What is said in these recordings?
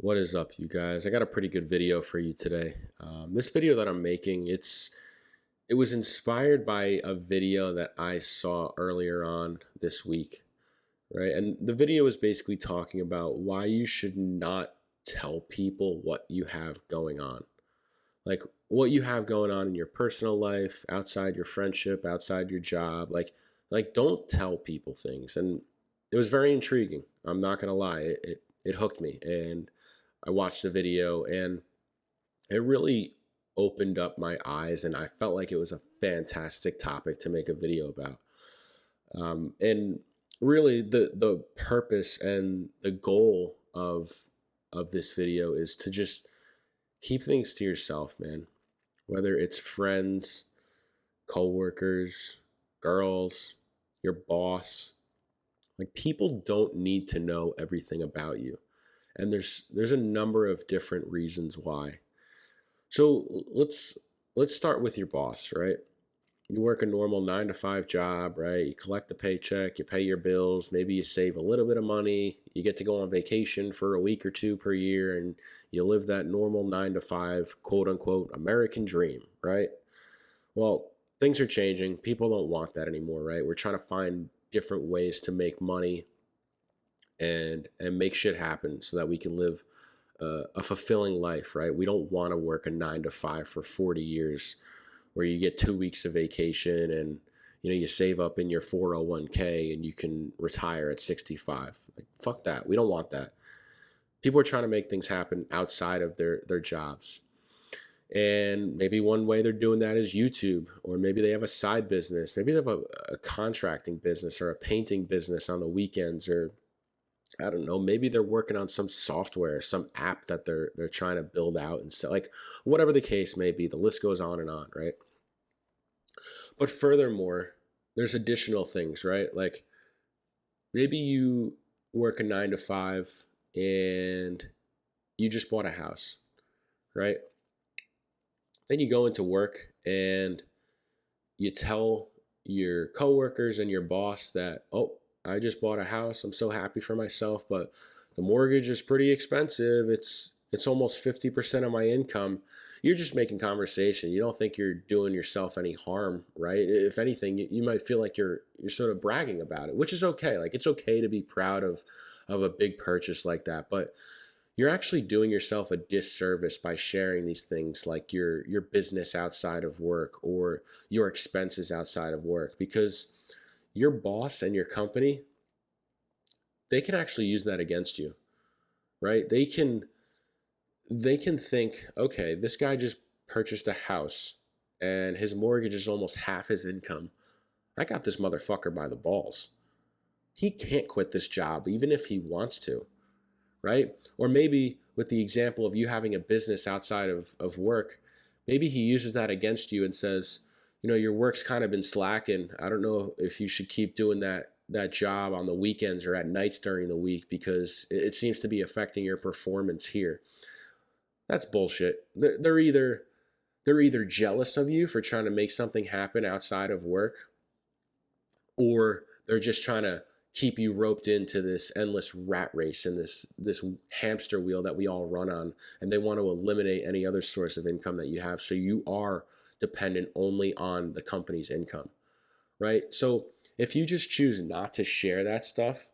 What is up, you guys? I got a pretty good video for you today. This video that I'm making, it was inspired by a video that I saw earlier on this week, right? And the video is basically talking about why you should not tell people what you have going on. Like what you have going on in your personal life, outside your friendship, outside your job. Like don't tell people things. And it was very intriguing. I'm not gonna lie. It hooked me, and I watched the video, and it really opened up my eyes, and I felt like it was a fantastic topic to make a video about. And really, the purpose and the goal of this video is to just keep things to yourself, man. Whether it's friends, coworkers, girls, your boss, like people don't need to know everything about you. And there's a number of different reasons why. So let's start with your boss, right? You work a normal 9 to 5 job, right? You collect the paycheck, you pay your bills, maybe you save a little bit of money, you get to go on vacation for a week or two per year, and you live that normal 9 to 5, quote unquote, American dream, right? Well, things are changing. People don't want that anymore, right? We're trying to find different ways to make money and make shit happen so that we can live a fulfilling life, right? We don't want to work a 9 to 5 for 40 years where you get 2 weeks of vacation and you save up in your 401k and you can retire at 65. Like fuck that. We don't want that. People are trying to make things happen outside of their jobs. And maybe one way they're doing that is YouTube, or maybe they have a side business. Maybe they have a contracting business or a painting business on the weekends, or I don't know, maybe they're working on some software, some app that they're trying to build out and sell. Like whatever the case may be, the list goes on and on, right? But furthermore, there's additional things, right? Like maybe you work a 9 to 5 and you just bought a house, right? Then you go into work and you tell your coworkers and your boss that, oh, I just bought a house. I'm so happy for myself, but the mortgage is pretty expensive. It's almost 50% of my income. You're just making conversation. You don't think you're doing yourself any harm, right? If anything, you might feel like you're sort of bragging about it, which is okay. Like it's okay to be proud of a big purchase like that, but you're actually doing yourself a disservice by sharing these things like your business outside of work or your expenses outside of work, because your boss and your company, they can actually use that against you, right? They can think, okay, this guy just purchased a house and his mortgage is almost half his income. I got this motherfucker by the balls. He can't quit this job even if he wants to, right? Or maybe with the example of you having a business outside of work, maybe he uses that against you and says, your work's kind of been slacking. I don't know if you should keep doing that job on the weekends or at nights during the week because it seems to be affecting your performance here. That's bullshit. They're either jealous of you for trying to make something happen outside of work, or they're just trying to keep you roped into this endless rat race and this hamster wheel that we all run on, and they want to eliminate any other source of income that you have, so you are dependent only on the company's income, right? So if you just choose not to share that stuff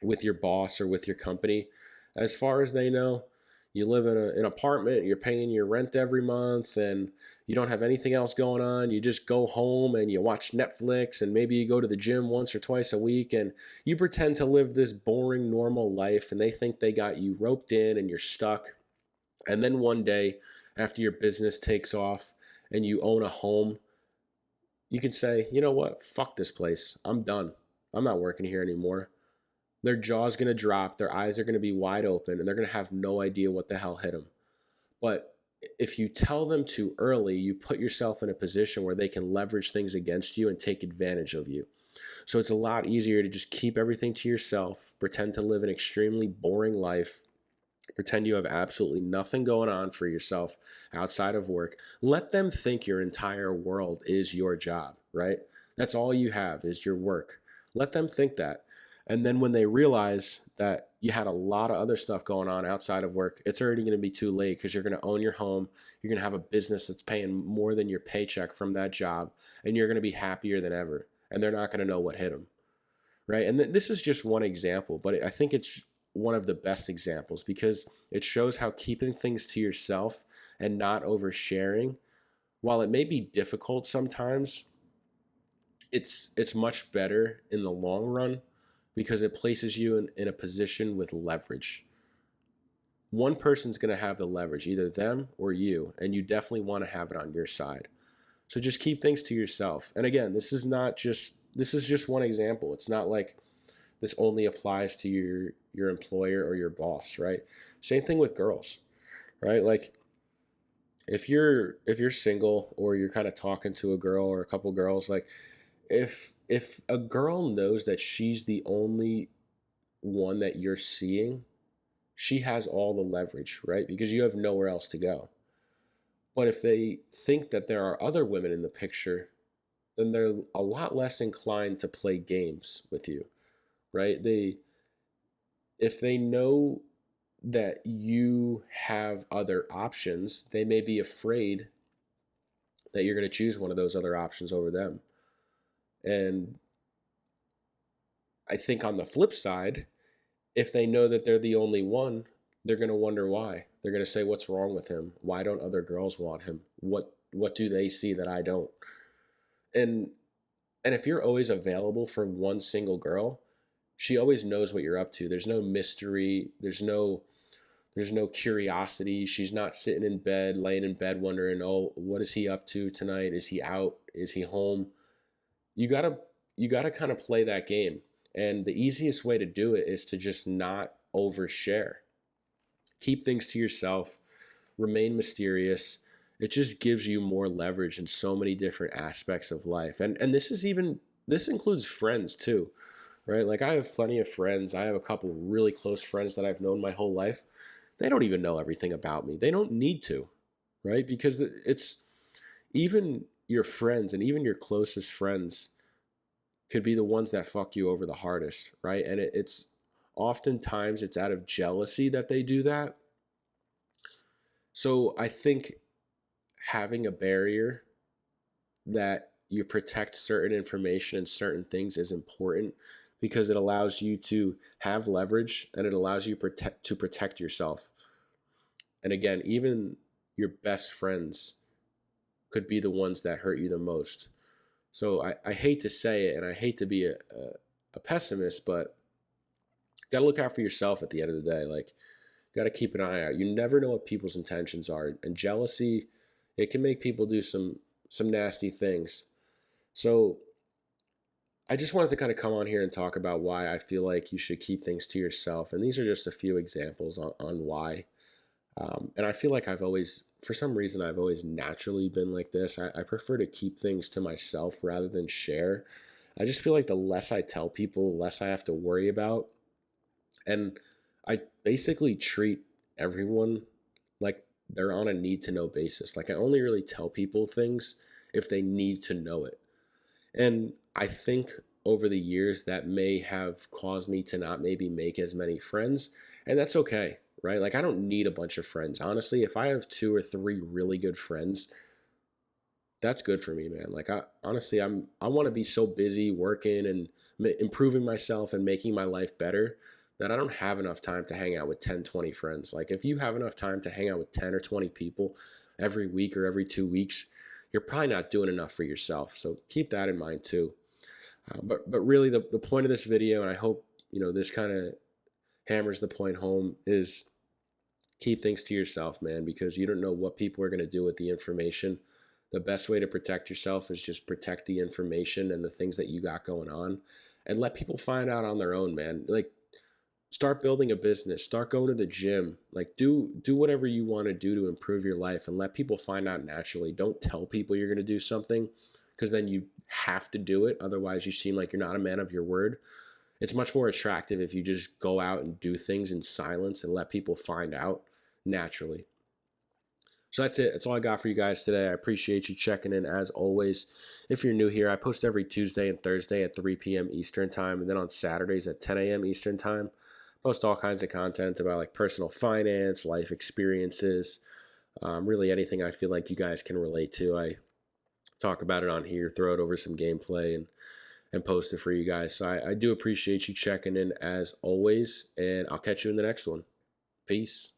with your boss or with your company, as far as they know, you live in an apartment, you're paying your rent every month, and you don't have anything else going on. You just go home and you watch Netflix, and maybe you go to the gym once or twice a week, and you pretend to live this boring, normal life, and they think they got you roped in and you're stuck. And then one day, after your business takes off and you own a home, you can say, you know what? Fuck this place. I'm done. I'm not working here anymore. Their jaw's going to drop, their eyes are going to be wide open, and they're going to have no idea what the hell hit them. But if you tell them too early, you put yourself in a position where they can leverage things against you and take advantage of you. So it's a lot easier to just keep everything to yourself, pretend to live an extremely boring life, pretend you have absolutely nothing going on for yourself outside of work. Let them think your entire world is your job, right? That's all you have is your work. Let them think that. And then when they realize that you had a lot of other stuff going on outside of work, it's already going to be too late because you're going to own your home. You're going to have a business that's paying more than your paycheck from that job, and you're going to be happier than ever. And they're not going to know what hit them, right? And this is just one example, but I think it's one of the best examples because it shows how keeping things to yourself and not oversharing, while it may be difficult sometimes, it's much better in the long run because it places you in a position with leverage. One person's going to have the leverage, either them or you, and you definitely want to have it on your side. So just keep things to yourself. And again, this is just one example. It's not like this only applies to your employer or your boss, right? Same thing with girls, right? Like if you're single or you're kind of talking to a girl or a couple girls, like if a girl knows that she's the only one that you're seeing, she has all the leverage, right? Because you have nowhere else to go. But if they think that there are other women in the picture, then they're a lot less inclined to play games with you, right? If they know that you have other options, they may be afraid that you're going to choose one of those other options over them. And I think on the flip side, if they know that they're the only one, they're going to wonder why. They're going to say, what's wrong with him? Why don't other girls want him? What do they see that I don't? And if you're always available for one single girl, she always knows what you're up to. There's no mystery. There's no curiosity. She's not sitting in bed, laying in bed wondering, oh, what is he up to tonight? Is he out? Is he home? You gotta kind of play that game. And the easiest way to do it is to just not overshare. Keep things to yourself, remain mysterious. It just gives you more leverage in so many different aspects of life. And this includes friends too, right? Like I have plenty of friends. I have a couple really close friends that I've known my whole life. They don't even know everything about me. They don't need to, right? Because it's even your friends and even your closest friends could be the ones that fuck you over the hardest, right? And it's oftentimes it's out of jealousy that they do that. So I think having a barrier that you protect certain information and certain things is important because it allows you to have leverage and it allows you to protect yourself. And again, even your best friends could be the ones that hurt you the most. So I hate to say it and I hate to be a pessimist, but you gotta look out for yourself at the end of the day. Like, you gotta keep an eye out. You never know what people's intentions are. And jealousy, it can make people do some nasty things. So I just wanted to kind of come on here and talk about why I feel like you should keep things to yourself. And these are just a few examples on why. And I feel like for some reason, I've always naturally been like this. I prefer to keep things to myself rather than share. I just feel like the less I tell people, the less I have to worry about. And I basically treat everyone like they're on a need to know basis. Like I only really tell people things if they need to know it. And I think over the years that may have caused me to not maybe make as many friends. And that's okay, right? Like I don't need a bunch of friends. Honestly, if I have 2 or 3 really good friends, that's good for me, man. Like I want to be so busy working and improving myself and making my life better that I don't have enough time to hang out with 10, 20 friends. Like if you have enough time to hang out with 10 or 20 people every week or every 2 weeks, you're probably not doing enough for yourself. So keep that in mind too. But really the point of this video, and I hope, this kind of hammers the point home, is keep things to yourself, man, because you don't know what people are going to do with the information. The best way to protect yourself is just protect the information and the things that you got going on and let people find out on their own, man. Like start building a business, start going to the gym, like do whatever you want to do to improve your life and let people find out naturally. Don't tell people you're going to do something because then you have to do it. Otherwise you seem like you're not a man of your word. It's much more attractive if you just go out and do things in silence and let people find out naturally. So that's it. That's all I got for you guys today. I appreciate you checking in as always. If you're new here, I post every Tuesday and Thursday at 3 p.m. Eastern time, and then on Saturdays at 10 a.m. Eastern time. post all kinds of content about like personal finance, life experiences, really anything I feel like you guys can relate to. I talk about it on here, throw it over some gameplay, and post it for you guys. So I do appreciate you checking in as always, and I'll catch you in the next one. Peace.